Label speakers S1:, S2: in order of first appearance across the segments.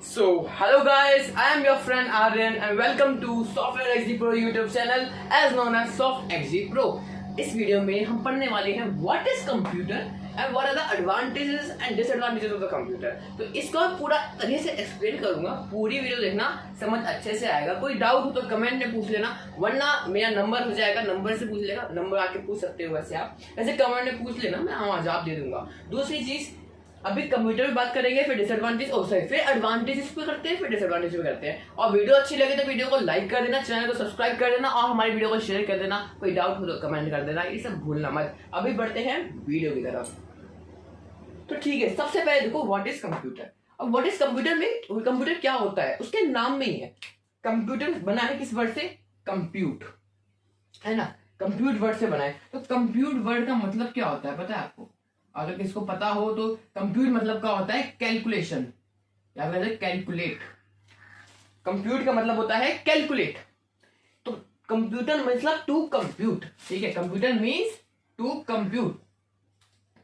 S1: Hello guys, I am your friend Aryan and welcome to Software XG Pro YouTube channel as known as Soft XG Pro. इस video में हम पढ़ने वाले हैं What is computer and what are the advantages and disadvantages of the computer. तो इसको मैं पूरा तरीके से एक्सप्लेन करूंगा, पूरी वीडियो देखना, समझ अच्छे से आएगा. कोई डाउट हो तो कमेंट में पूछ लेना, वरना मेरा नंबर हो जाएगा, नंबर से पूछ लेगा, नंबर आके पूछ सकते हो. वैसे कमेंट में पूछ लेना, मैं जवाब दे दूंगा. दूसरी चीज, अभी कंप्यूटर पे बात करेंगे, फिर डिसएडवांटेज फिर एडवांटेजेस पे करते हैं, फिर डिसएडवांटेज पे करते हैं. और वीडियो अच्छी लगे तो वीडियो को लाइक कर देना, चैनल को सब्सक्राइब कर देना और हमारी वीडियो को शेयर कर देना. कोई डाउट हो तो कमेंट कर देना, ये सब भूलना मत. अभी बढ़ते हैं वीडियो की तरफ. तो ठीक है, सबसे पहले देखो व्हाट इज कंप्यूटर. अब व्हाट इज कंप्यूटर में, कंप्यूटर क्या होता है उसके नाम में ही है. कंप्यूटर बना है किस वर्ड से? कंप्यूट, है ना. कंप्यूट वर्ड से बना है. तो कंप्यूट वर्ड का मतलब क्या होता है पता है आपको? अगर किसको पता हो तो कंप्यूट मतलब क्या होता है? कैलकुलेशन, या फिर कैलकुलेट. कंप्यूट का मतलब होता है कैलकुलेट. तो कंप्यूटर मतलब टू कंप्यूट. ठीक है, computer means to compute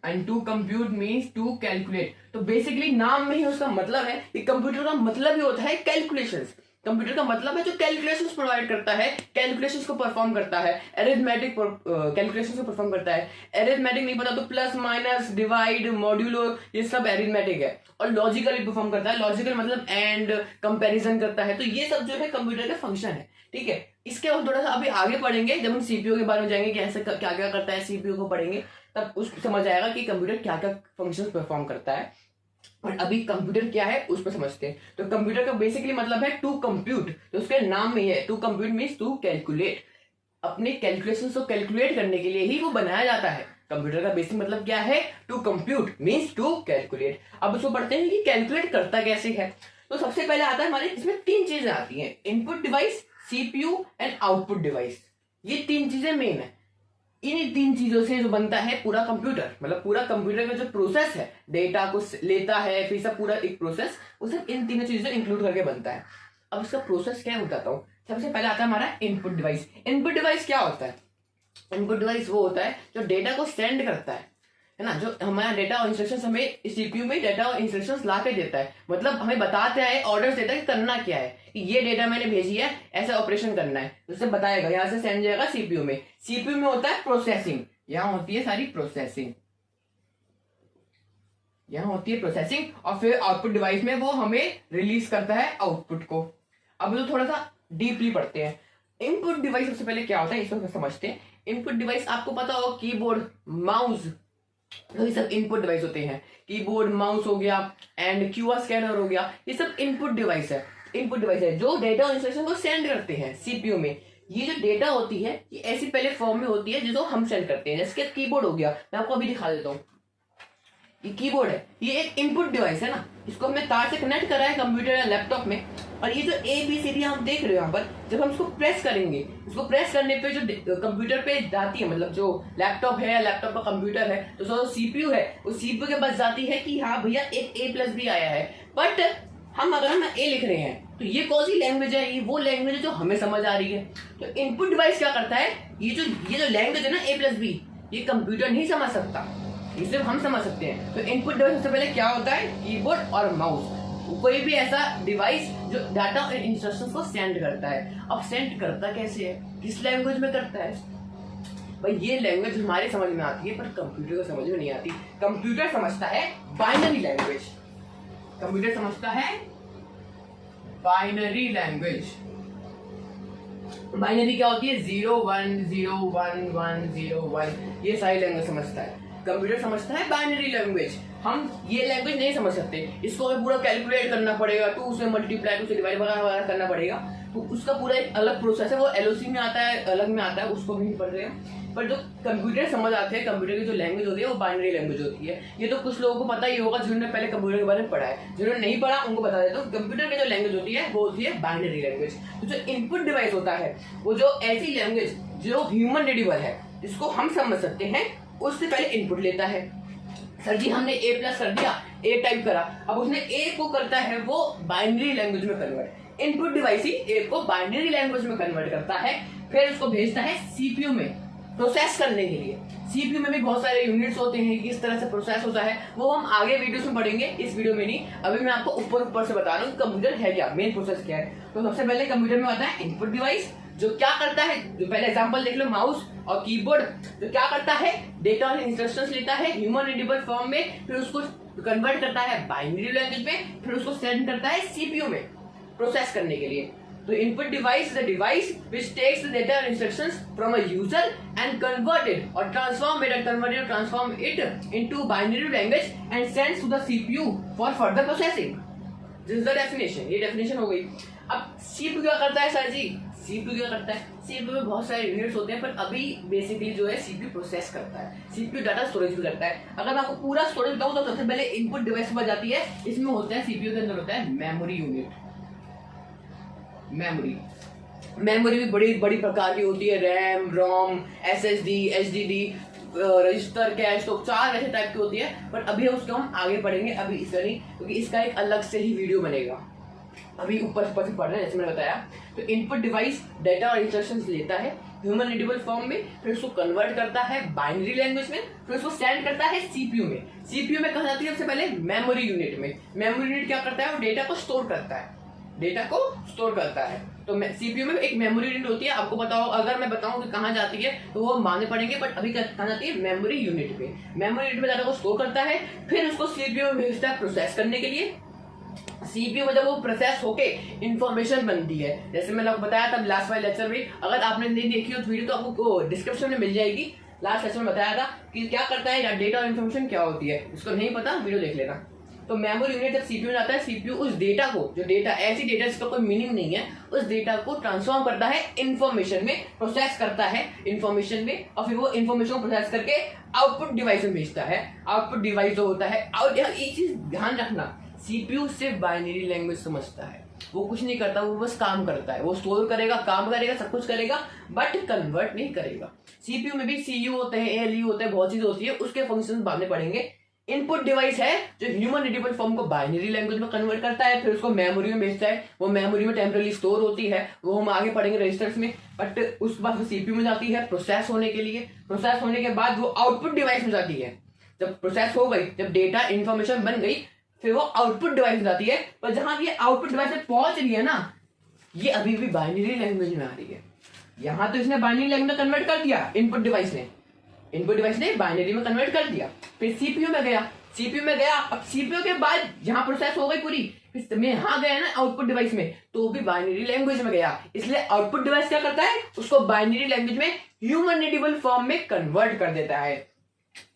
S1: and to compute means to calculate. तो बेसिकली नाम में ही उसका मतलब है कि कंप्यूटर का मतलब ही होता है कैलकुलेशंस. कंप्यूटर का मतलब है जो कैलकुलेशंस प्रोवाइड करता है, कैलकुलेशंस को परफॉर्म करता है, अरिथमेटिक कैलकुलेशंस को परफॉर्म करता है. अरिथमेटिक नहीं पता तो प्लस माइनस डिवाइड मॉड्यूलो ये सब अरिथमेटिक है. और लॉजिकली परफॉर्म करता है. लॉजिकल मतलब एंड कंपैरिजन करता है. तो ये सब जो है कंप्यूटर का फंक्शन है. ठीक है, इसके हम थोड़ा सा अभी आगे पढ़ेंगे, जब हम सीपीयू के बारे में जाएंगे कि ऐसे क्या क्या करता है सीपीयू को पढ़ेंगे, तब उस समझ आएगा कि कंप्यूटर क्या क्या फंक्शंस परफॉर्म करता है. और अभी कंप्यूटर क्या है उस पर समझते हैं. तो कंप्यूटर का बेसिकली मतलब है टू कंप्यूट. तो उसके नाम में है to compute means to calculate. अपने कैलकुलेशंस को कैलकुलेट करने के लिए ही वो बनाया जाता है. कंप्यूटर का बेसिक मतलब क्या है? To compute means to calculate. अब उसको पढ़ते हैं कि कैलकुलेट करता कैसे है. तो सबसे पहले आता है हमारे इसमें तीन चीजें आती हैं: input device, CPU and output device. ये तीन चीजें मेन है. इन तीन चीजों से जो बनता है पूरा कंप्यूटर, मतलब पूरा कंप्यूटर का जो प्रोसेस है, डेटा को लेता है, फिर सब पूरा एक प्रोसेस, वो सब इन तीनों चीजों इंक्लूड करके बनता है. अब इसका प्रोसेस क्या है बताता हूँ. सबसे पहले आता है हमारा इनपुट डिवाइस. इनपुट डिवाइस क्या होता है? इनपुट डिवाइस वो होता है जो डेटा को सेंड करता है ना. जो हमारा डेटा और इंस्ट्रक्शंस हमें सीपीयू में डेटा और इंस्ट्रक्शंस ला के देता है. मतलब हमें बताता है, ऑर्डर्स देता है कि करना क्या है, कि ये डेटा मैंने भेजी है, ऐसा ऑपरेशन करना है, उससे बताएगा, यहाँ से सेंड जाएगा सीपीयू में. सीपीयू में होता है प्रोसेसिंग, यहाँ होती है सारी प्रोसेसिंग, यहाँ होती है प्रोसेसिंग. और फिर आउटपुट डिवाइस में वो हमें रिलीज करता है आउटपुट को. अब तो थोड़ा सा डीपली पढ़ते हैं. इनपुट डिवाइस सबसे पहले क्या होता है इसको समझते हैं. इनपुट डिवाइस आपको पता होगा, कीबोर्ड, माउस, ये सब इनपुट डिवाइस होते हैं. कीबोर्ड, माउस हो गया एंड क्यूआर स्कैनर हो गया, ये सब इनपुट डिवाइस है. इनपुट डिवाइस है जो डेटा और इंस्ट्रक्शन को सेंड करते हैं सीपीयू में. ये जो डेटा होती है ये ऐसी पहले फॉर्म में होती है जो हम सेंड करते हैं. जैसे कीबोर्ड हो गया, मैं आपको अभी दिखा देता हूँ. ये कीबोर्ड है, ये एक इनपुट डिवाइस है ना. इसको हमने तार से कनेक्ट करा है कंप्यूटर या लैपटॉप में. और ये जो ABCD हम देख रहे हो यहाँ पर, जब हम इसको प्रेस करेंगे, इसको प्रेस करने पे जो कंप्यूटर पे जाती है, मतलब जो लैपटॉप है या लैपटॉप का कंप्यूटर है, तो जो सीपीयू है उस सीपीयू के पास जाती है कि हाँ भैया एक A+B आया है. बट हम अगर हम A लिख रहे हैं तो ये कौन सी लैंग्वेज है? ये वो लैंग्वेज है जो हमें समझ आ रही है. तो इनपुट डिवाइस क्या करता है, ये जो लैंग्वेज है ना A+B, ये कंप्यूटर नहीं समझ सकता, ये सिर्फ हम समझ सकते हैं. तो इनपुट डिवाइस सबसे पहले क्या होता है? कीबोर्ड और माउस. कोई भी ऐसा डिवाइस जो डाटा और इंस्ट्रक्शंस को सेंड करता है. अब सेंड करता कैसे है, किस लैंग्वेज में करता है? भाई ये लैंग्वेज हमारे समझ में आती है पर कंप्यूटर को समझ में नहीं आती. कंप्यूटर समझता है बाइनरी लैंग्वेज. कंप्यूटर समझता है बाइनरी लैंग्वेज. बाइनरी क्या होती है? 0 1 0 1 1 0 1, ये सारी लैंग्वेज समझता है. कंप्यूटर समझता है बाइनरी लैंग्वेज. हम ये लैंग्वेज नहीं समझ सकते, इसको हमें पूरा कैलकुलेट करना पड़ेगा, 2 से मल्टीप्लाई, 2 से डिवाइड वगैरह करना पड़ेगा. तो उसका पूरा एक अलग प्रोसेस है, वो एलओसी में आता है, अलग में आता है, उसको भी नहीं पढ़ रहे हैं. पर जो कंप्यूटर समझ आते हैं, कंप्यूटर की जो लैंग्वेज होती है वो बाइनरी लैंग्वेज होती है. ये तो कुछ लोगों को पता ही होगा जिन्होंने पहले कंप्यूटर के बारे में पढ़ा है. जिन्होंने नहीं पढ़ा उनको बता देता हूँ, कंप्यूटर की जो लैंग्वेज होती है वो होती है बाइनरी लैंग्वेज. तो जो इनपुट डिवाइस होता है वो जो ऐसी लैंग्वेज जो ह्यूमन रीडेबल है, जिसको हम समझ सकते हैं, उससे पहले इनपुट लेता है. सर जी हमने A+ कर दिया, A टाइप करा, अब उसने A को करता है वो बाइनरी लैंग्वेज में convert. Input device he A को बाइनरी लैंग्वेज में कन्वर्ट करता है, फिर उसको भेजता है सीपीयू में. प्रोसेस करने के लिए। सीपीयू में भी बहुत सारे यूनिट्स होते हैं, किस तरह से प्रोसेस होता है वो हम आगे वीडियोस में पढ़ेंगे, इस वीडियो में नहीं। अभी मैं आपको ऊपर से बता रहा हूँ कंप्यूटर है क्या, मेन प्रोसेस क्या है। तो सबसे पहले कंप्यूटर में आता है इनपुट डिवाइस, जो क्या करता है, जो पहले एग्जांपल देख लो, माउस और कीबोर्ड, जो क्या करता है, डेटा और इंस्ट्रक्शंस लेता है ह्यूमन रीडेबल फॉर्म में, फिर उसको कन्वर्ट करता है बाइनरी लैंग्वेज में, फिर उसको सेंड करता है सीपीयू में प्रोसेस करने के लिए। तो input device is a device which takes the data and instructions from a user and convert it or transform it into binary language and sends to the CPU for further processing. This is the definition. ये definition हो गई। अब CPU क्या करता है sir जी? CPU क्या करता है? CPU में बहुत सारे यूनिट्स होते हैं, पर अभी बेसिकली जो है CPU प्रोसेस करता है, CPU डाटा स्टोरेज भी करता है। अगर मैं आपको पूरा स्टोरेज बताऊँ तो सबसे पहले इनपुट डिवाइस पर जाती है, इसमें होता है CPU के अंदर होता है मेमोरी यूनिट। मेमोरी भी बड़ी बड़ी प्रकार की होती है, रैम, रोम, SSD, HDD, रजिस्टर, कैश, तो 4 ऐसे टाइप की होती है। बट अभी उसको हम आगे पढ़ेंगे, अभी इसका नहीं, क्योंकि इसका एक अलग से ही वीडियो बनेगा। अभी ऊपर से पढ़ रहे हैं जैसे मैंने बताया। तो इनपुट डिवाइस डेटा और इंस्ट्रक्शंस लेता है ह्यूमन रीडेबल फॉर्म में, फिर उसको कन्वर्ट करता है बाइनरी लैंग्वेज में, फिर उसको सेंड करता है सीपीयू में। सीपीयू में कहा जाती है सबसे पहले मेमोरी यूनिट में। मेमोरी यूनिट क्या करता है, वो डेटा को स्टोर करता है, तो सीपीयू में एक मेमोरी यूनिट होती है। आपको बताओ, अगर मैं बताऊं कि कहाँ जाती है तो वो मानने पड़ेंगे, बट अभी कहाँ जाती है, मेमोरी यूनिट पे। मेमोरी यूनिट में डाटा को स्टोर करता है, फिर उसको सीपीयू में भेजता है प्रोसेस करने के लिए। सीपीयू में जब वो प्रोसेस होके इंफॉर्मेशन बनती है, जैसे मैंने आपको बताया था लास्ट वाले लेक्चर में, अगर आपने नहीं देखी हो तो वीडियो तो आपको डिस्क्रिप्शन में मिल जाएगी। लास्ट लेक्चर में बताया था कि क्या करता है डेटा और इन्फॉर्मेशन क्या होती है, उसको नहीं पता वीडियो देख लेना। तो मेमोरी यूनिट जब सीपीयू में आता है, सीपीयू उस डेटा को, जो डेटा ऐसी डेटा जिसका कोई मीनिंग नहीं है, उस डेटा को ट्रांसफॉर्म करता है इंफॉर्मेशन में, प्रोसेस करता है इंफॉर्मेशन में, और फिर वो इंफॉर्मेशन को प्रोसेस करके आउटपुट डिवाइस में भेजता है। आउटपुट डिवाइस जो होता है, एक चीज ध्यान रखना, सीपीयू सिर्फ बाइनरी लैंग्वेज समझता है, वो कुछ नहीं करता, वो बस काम करता है, वो स्टोर करेगा, काम करेगा, सब कुछ करेगा, बट कन्वर्ट नहीं करेगा। सीपीयू में भी सीयू होते हैं, एलयू होते हैं, बहुत चीज होती है, उसके फंक्शन बाद में पढ़ेंगे। इनपुट डिवाइस है जो ह्यूमन रीडेबल फॉर्म को बाइनरी लैंग्वेज में कन्वर्ट करता है, फिर उसको मेमोरी में भेजता है, वो मेमोरी में टेम्पररी स्टोर होती है, वो हम आगे पढ़ेंगे रजिस्टर्स में। बट उस बाद सीपीयू में जाती है प्रोसेस होने के लिए, प्रोसेस होने के बाद वो आउटपुट डिवाइस में जाती है। जब प्रोसेस हो गई, जब डेटा इन्फॉर्मेशन बन गई, फिर वो आउटपुट डिवाइस में जाती है। पर जहां ये आउटपुट डिवाइस में पहुंच रही है ना, ये अभी भी बाइनरी लैंग्वेज में आ रही है। यहाँ तो इसने बाइनरी लैंग्वेज में कन्वर्ट कर दिया, इनपुट डिवाइस ने बाइनरी में कन्वर्ट कर दिया, फिर सीपीयू में गया, अब सीपीयू के बाद जहां प्रोसेस हो गई पूरी, फिर यहाँ गया ना आउटपुट डिवाइस में, तो भी बाइनरी लैंग्वेज में गया। इसलिए आउटपुट डिवाइस क्या करता है, उसको बाइनरी लैंग्वेज में ह्यूमन रीडेबल फॉर्म में कन्वर्ट कर देता है।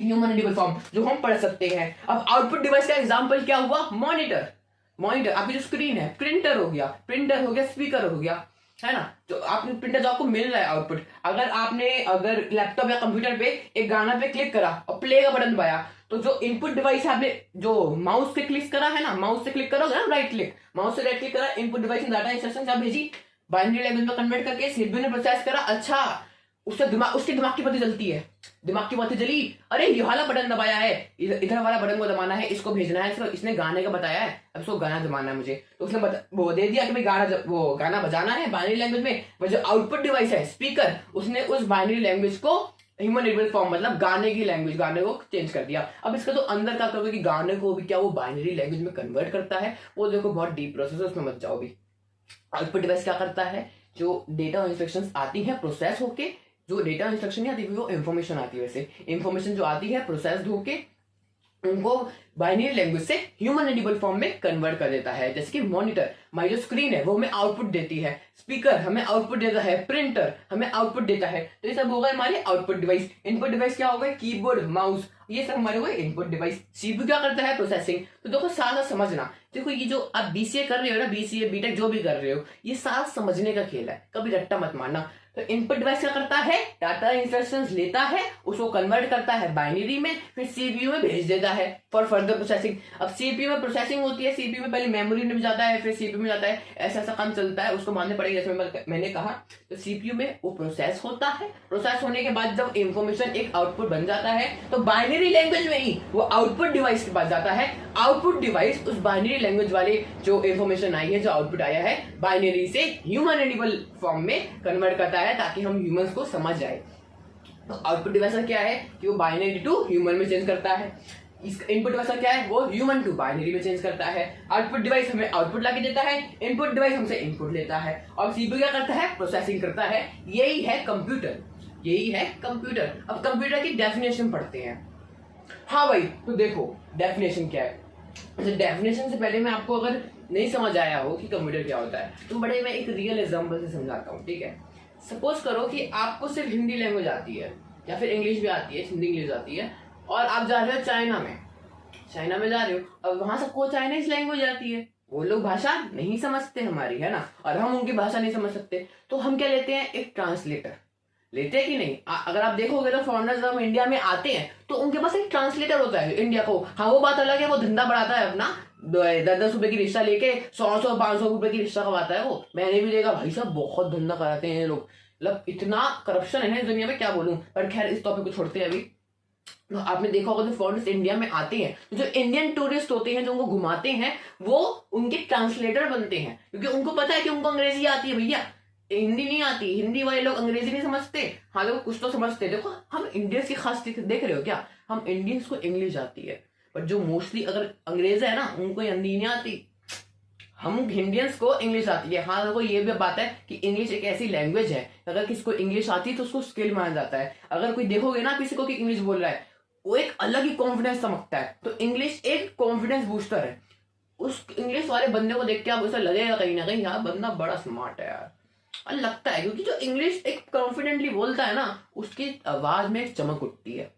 S1: ह्यूमन रीडेबल फॉर्म जो हम पढ़ सकते हैं। अब आउटपुट डिवाइस का एग्जांपल क्या हुआ, मॉनिटर, आपकी जो स्क्रीन है, प्रिंटर हो गया, स्पीकर हो गया, है ना, जो आपने प्रिंटर जो आपको मिल रहा है आउटपुट। अगर लैपटॉप या कंप्यूटर पे एक गाना पे क्लिक करा और प्ले का बटन दबाया, तो जो इनपुट डिवाइस है, आपने जो माउस से क्लिक करा है ना, माउस से क्लिक करोगे ना, राइट क्लिक करा, इनपुट डिवाइस ने डाटा इंस्ट्रक्शन क्या भेजी, बाइनरी लैंग्वेज में कन्वर्ट करके सीपीयू ने प्रोसेस करा। अच्छा, उसके दिमाग की बत्ती जलती है, दिमाग की बत्ती जली, अरे ये वाला बटन दबाया है, इधर वाला बटन को दबाना है, इसको भेजना है, इसने गाने का बताया है, अब इसको गाना जमाना है मुझे, तो उसने वो दे दिया कि भाई गाना बजाना है बाइनरी लैंग्वेज में। वो जो आउटपुट डिवाइस है स्पीकर, उसने उस बाइनरी लैंग्वेज को ह्यूमन रीडेबल फॉर्म, मतलब गाने की लैंग्वेज, गाने को चेंज कर दिया। अब इसका तो अंदर क्या करोगे कि गाने को भी क्या वो बाइनरी लैंग्वेज में कन्वर्ट करता है, वो देखो बहुत डीप प्रोसेस है, उसमें मत जाओ भी। आउटपुट डिवाइस क्या करता है, जो डेटा इंस्ट्रक्शंस आती है प्रोसेस होके, जो डेटा इंस्ट्रक्शन नहीं आती वो इन्फॉर्मेशन आती है, वैसे इन्फॉर्मेशन जो आती है प्रोसेस होके उनको बाइनरी लैंग्वेज से ह्यूमन रीडेबल फॉर्म में कन्वर्ट कर देता है। जैसे कि मॉनिटर, हमारी जो स्क्रीन है वो हमें आउटपुट देती है, स्पीकर हमें आउटपुट देता है, प्रिंटर हमें आउटपुट देता है, तो ये सब हो गए हमारे आउटपुट डिवाइस। इनपुट डिवाइस क्या हो गए, कीबोर्ड, माउस, ये सब हमारे हुए इनपुट डिवाइस। सीपीयू क्या करता है, प्रोसेसिंग। तो देखो सारा समझना, देखो ये जो आप बीसीए कर रहे हो ना, बीसीए बीटेक जो भी कर रहे हो, ये सारा समझने का खेल है, कभी रट्टा मत मारना। तो इनपुट डिवाइस क्या करता है, डाटा इंस्ट्रक्शंस लेता है, उसको कन्वर्ट करता है बाइनरी में, फिर सीपीयू में भेज देता है फॉर फर्दर प्रोसेसिंग। अब सीपीयू में प्रोसेसिंग होती है, सीपीयू में पहले मेमोरी में जाता है, फिर सीपीयू में जाता है, ऐसा काम चलता है, उसको मानने पड़ेगा। जैसे मैंने कहा, तो सीपीयू में वो प्रोसेस होता है, प्रोसेस होने के बाद जब इंफॉर्मेशन एक आउटपुट बन जाता है, तो बाइनरी लैंग्वेज में ही वो आउटपुट डिवाइस के पास जाता है। आउटपुट डिवाइस उस बाइनरी लैंग्वेज वाले जो इंफॉर्मेशन आई है, जो आउटपुट आया है, बाइनरी से ह्यूमन रीडेबल फॉर्म में कन्वर्ट करता है, ताकि हम ह्यूमंस को समझ आए। तो आउटपुट डिवाइस का क्या है कि वो बाइनरी टू ह्यूमन में चेंज करता है। इसका इनपुट डिवाइस का क्या है, वो ह्यूमन टू बाइनरी में चेंज करता है। आउटपुट डिवाइस हमें आउटपुट लाके देता है, इनपुट डिवाइस हमसे इनपुट लेता है, और सीपीयू क्या करता है, प्रोसेसिंग करता है। यही है कंप्यूटर, यही है कंप्यूटर। अब कंप्यूटर की डेफिनेशन पढ़ते हैं। हाँ भाई, तो देखो डेफिनेशन क्या है। अच्छा, डेफिनेशन से पहले मैं आपको अगर नहीं समझ आया हो कि कंप्यूटर क्या होता है तो बड़े मैं एक रियल एग्जांपल से समझाता हूँ, ठीक है। सपोज करो कि आपको सिर्फ हिंदी लैंग्वेज आती है या फिर इंग्लिश भी आती है, हिंदी इंग्लिश आती है, और आप जा रहे हो चाइना में जा रहे हो। अब वहां सबको चाइनीज लैंग्वेज आती है, वो लोग भाषा नहीं समझते हमारी, है ना, और हम उनकी भाषा नहीं समझ सकते, तो हम क्या लेते हैं, एक ट्रांसलेटर लेते हैं कि नहीं। अगर आप देखोगे तो फॉरेनर्स जब इंडिया में आते हैं तो उनके पास एक ट्रांसलेटर होता है इंडिया को। हाँ, वो बात अलग है, वो धंधा बढ़ाता है अपना, 10-10 रुपए की रिक्शा लेके 100-500 रुपए की रिक्शा कमाता है वो। मैंने भी देखा भाई साहब, बहुत धंधा कराते हैं लोग, मतलब इतना करप्शन है इस दुनिया में, क्या बोलूं। पर खैर, इस टॉपिक को छोड़ते हैं अभी। तो आपने देखा होगा जो फॉरेनर्स इंडिया में आते हैं, जो इंडियन टूरिस्ट होते हैं जो उनको घुमाते हैं, वो उनके ट्रांसलेटर बनते हैं, क्योंकि उनको पता है कि उनको अंग्रेजी आती है भैया, हिंदी नहीं आती। हिंदी वाले लोग अंग्रेजी नहीं समझते, हाँ लोग कुछ तो समझते। देखो, हम इंडियंस की खास देख रहे हो क्या, हम इंडियंस को इंग्लिश आती है, पर जो मोस्टली अगर अंग्रेज है ना, उनको हिंदी नहीं आती। हम इंडियंस को इंग्लिश आती है। हाँ, देखो ये भी बात है कि इंग्लिश एक ऐसी लैंग्वेज है, अगर किसी को इंग्लिश आती है तो उसको स्किल माना जाता है। अगर कोई देखोगे ना किसी को कि इंग्लिश बोल रहा है, वो एक अलग ही कॉन्फिडेंस चमकता है। तो इंग्लिश एक कॉन्फिडेंस बूस्टर है। उस इंग्लिश वाले बंदे को देख के आप ऐसा लगेगा कहीं ना कहीं, यार बंदा बड़ा स्मार्ट है यार, और लगता है, क्योंकि जो इंग्लिश एक कॉन्फिडेंटली बोलता है ना, उसकी आवाज में एक चमक उठती है।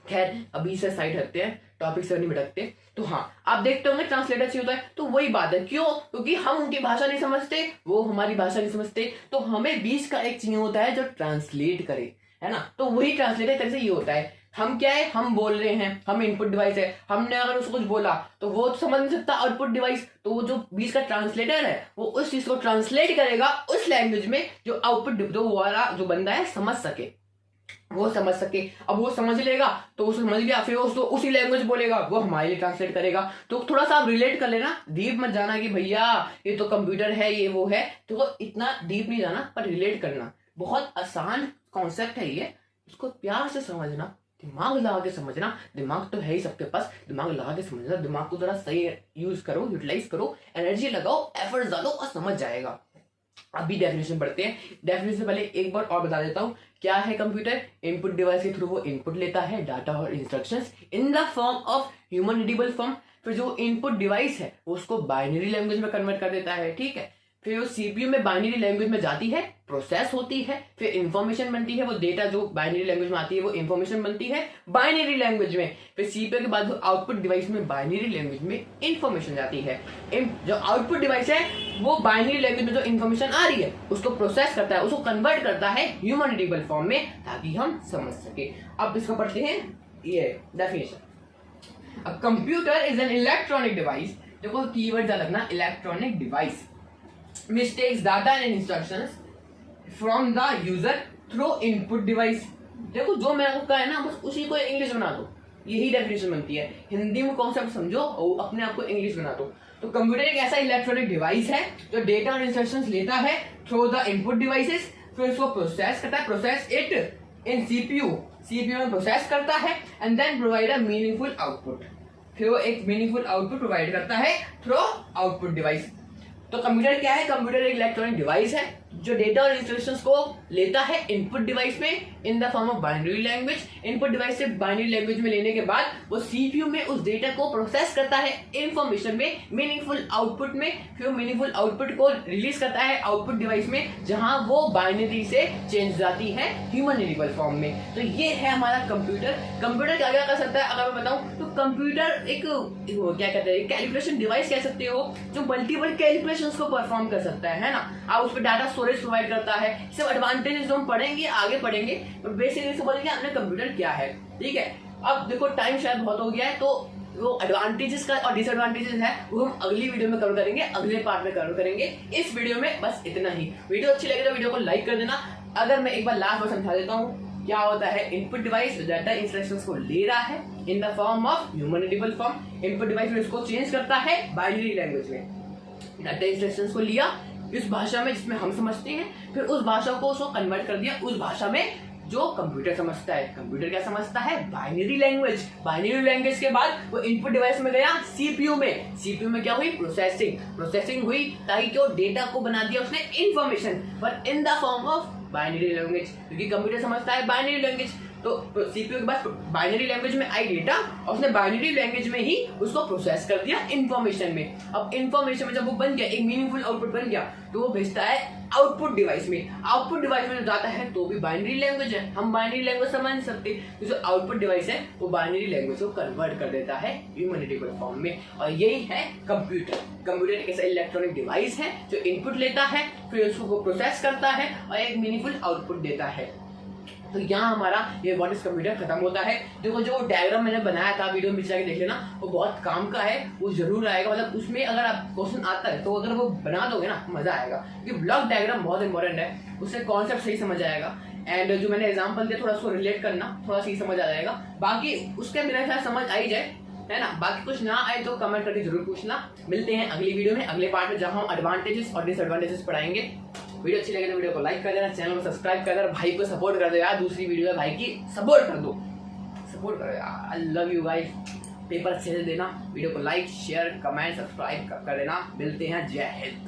S1: खैर, अभी से साइड हटते हैं, टॉपिक से नहीं भटकते। तो हाँ, आप देखते होंगे ट्रांसलेटर चाहिए होता है, तो वही बात है। क्यों? क्योंकि हम उनकी भाषा नहीं समझते, वो हमारी भाषा नहीं समझते, तो हमें बीच का एक चाहिए होता है जो ट्रांसलेट करे, है ना। तो वही ट्रांसलेटर तरह से ये होता है। हम क्या है, हम बोल रहे हैं, हम इनपुट डिवाइस है, हमने अगर उसको कुछ बोला तो वो तो समझ नहीं सकता आउटपुट डिवाइस, तो वो जो बीच का ट्रांसलेटर है वो उस चीज को ट्रांसलेट करेगा उस लैंग्वेज में जो आउटपुट जो वाला जो बंदा है समझ सके, वो समझ सके। अब वो समझ लेगा तो वो समझ लिया, फिर वो उसी लैंग्वेज बोलेगा, वो हमारे लिए ट्रांसलेट करेगा। तो थोड़ा सा आप रिलेट कर लेना, डीप मत जाना कि भैया ये तो कंप्यूटर है, ये वो है, तो इतना डीप नहीं जाना, पर रिलेट करना। बहुत आसान कॉन्सेप्ट है ये, इसको प्यार से समझना, दिमाग लगा के समझना। दिमाग तो है ही सबके पास, दिमाग लगा के समझना। दिमाग को जरा सही यूज करो, यूटिलाइज करो, एनर्जी लगाओ, एफर्ट डालो और समझ जाएगा। अभी डेफिनेशन पढ़ते हैं। डेफिनेशन से पहले एक बार और बता देता हूं, क्या है कंप्यूटर। इनपुट डिवाइस के थ्रू वो इनपुट लेता है डाटा और instructions in the form of human readable form. फिर जो इनपुट डिवाइस है वो उसको बाइनरी लैंग्वेज में कन्वर्ट कर देता है, ठीक है। फिर वो सीपीयू में बाइनरी लैंग्वेज में जाती है, प्रोसेस होती है, फिर इंफॉर्मेशन बनती है। वो डेटा जो बाइनरी लैंग्वेज में आती है वो इंफॉर्मेशन बनती है बाइनरी लैंग्वेज में। फिर सीपीयू के बाद आउटपुट डिवाइस में बाइनरी लैंग्वेज में इंफॉर्मेशन जाती है। जो आउटपुट डिवाइस है वो बाइनरी लैंग्वेज में जो इंफॉर्मेशन आ रही है उसको प्रोसेस करता है, उसको कन्वर्ट करता है ह्यूमन रीडेबल फॉर्म में, ताकि हम समझ सके। अब इसको पढ़ते हैं, ये डेफिनेशन। अब computer is an electronic device, देखो कीवर्ड अलग ना, electronic device which takes data and instructions from the user through input device। देखो जो मैंने आपको कहा है ना, बस उसी को इंग्लिश बना दो, यही डेफिनेशन बनती है। हिंदी में कॉन्सेप्ट समझो और अपने आप को इंग्लिश बना दो। तो कंप्यूटर एक ऐसा इलेक्ट्रॉनिक डिवाइस है जो डेटा और इंस्ट्रक्शंस लेता है थ्रू द इनपुट डिवाइसेस, फिर उसको प्रोसेस करता है, प्रोसेस इट इन सीपीयू में प्रोसेस करता है, and then provide a meaningful output. फिर वो एक मीनिंगफुल आउटपुट प्रोवाइड करता है थ्रू आउटपुट डिवाइस। तो कंप्यूटर क्या है? कंप्यूटर एक इलेक्ट्रॉनिक डिवाइस है जो डेटा और इंस्ट्रक्शंस को लेता है इनपुट डिवाइस में in the form of binary language. Input device से बाइनरी लैंग्वेज में लेने के बाद वो सीपीयू में उस डेटा को प्रोसेस करता है इंफॉर्मेशन में, मीनिंगफुल आउटपुट में। फिर मीनिंगफुल आउटपुट को रिलीज करता है आउटपुट डिवाइस में, जहां वो बाइनरी से चेंज जाती है ह्यूमन रीडेबल फॉर्म में। तो ये है हमारा कंप्यूटर। कंप्यूटर क्या क्या कर सकता है अगर मैं बताऊं तो कंप्यूटर एक क्या कहते हैं, कैलकुलेशन डिवाइस कह सकते हो, जो मल्टीपल कैलकुलेशंस को परफॉर्म कर सकता है ना। आप उस पर डाटा स्टोरेज प्रोवाइड करता है। सब एडवांटेजेस जो हम पढ़ेंगे आगे पढ़ेंगे, तो बेसिकली समझिए हमने कंप्यूटर क्या है, ठीक है। अब देखो टाइम शायद बहुत हो गया है, तो वो एडवांटेजेस का और डिसएडवांटेजेस है वो हम अगली वीडियो में कवर करेंगे, अगले पार्ट में कवर करेंगे। इस वीडियो में बस इतना ही। वीडियो अच्छी लगे तो वीडियो को लाइक कर देना। अगर मैं एक बार लास्ट बार समझा देता हूँ क्या होता है। इनपुट डिवाइस डाटा इंस्ट्रक्शंस को ले रहा है in the form of human readable form. Input device में इसको चेंज करता है बाइनरी लैंग्वेज में। डाटा इंस्ट्रक्शंस को लिया इस भाषा में जिसमें हम समझते हैं, फिर उस भाषा को उसको कन्वर्ट कर दिया उस भाषा में जो कंप्यूटर समझता है। कंप्यूटर क्या समझता है? Binary language. बाइनरी लैंग्वेज के बाद वो इनपुट डिवाइस में गया सीपीयू में। सीपीयू में क्या हुई? प्रोसेसिंग हुई, ताकि क्यों? डेटा को बना दिया उसने information, but in the form of binary language, क्योंकि कंप्यूटर समझता है बाइनरी लैंग्वेज। तो सीपीयू के पास बाइनरी लैंग्वेज में आई डेटा और उसने बाइनरी लैंग्वेज में ही उसको प्रोसेस कर दिया इंफॉर्मेशन में। अब इंफॉर्मेशन में जब वो बन गया, एक मीनिंगफुल आउटपुट बन गया, तो वो भेजता है आउटपुट डिवाइस में। आउटपुट डिवाइस में जो जाता है तो भी बाइनरी लैंग्वेज है, हम बाइनरी लैंग्वेज समझ सकते, तो जो आउटपुट डिवाइस है वो बाइनरी लैंग्वेज को कन्वर्ट कर देता है ह्यूमनिटेबल फॉर्म में। और यही है कंप्यूटर। कंप्यूटर एक ऐसा इलेक्ट्रॉनिक डिवाइस है जो इनपुट लेता है, फिर उसको प्रोसेस करता है और एक मीनिंगफुल आउटपुट देता है। तो यहाँ हमारा ये व्हाट इज कंप्यूटर खत्म होता है। देखो जो डायग्राम मैंने बनाया था, वीडियो में जाके देख लेना, वो बहुत काम का है, वो जरूर आएगा। मतलब उसमें अगर आप क्वेश्चन आता है तो अगर वो बना दोगे ना, मजा आएगा, क्योंकि ब्लॉक डायग्राम बहुत इंपॉर्टेंट है, उससे कॉन्सेप्ट सही समझ आएगा। एंड जो मैंने एग्जाम्पल दिया थोड़ा उसको रिलेट करना, थोड़ा सही समझ आ जाएगा। बाकी उसके मेरा ख्याल समझ आ ही जाए, है ना। बाकी कुछ ना आए तो कमेंट करके जरूर पूछना। मिलते हैं अगली वीडियो में, अगले पार्ट में, जहाँ हम एडवांटेजेस और डिसएडवांटेजेस पढ़ाएंगे। वीडियो अच्छी लगे तो वीडियो को लाइक कर देना, चैनल को सब्सक्राइब कर देना, भाई को सपोर्ट कर दो यार। दूसरी वीडियो है, भाई की सपोर्ट कर दो, सपोर्ट करो यार। I love you guys. Paper अच्छे से देना, वीडियो को लाइक शेयर कमेंट सब्सक्राइब कर देना। मिलते हैं, जय हिंद।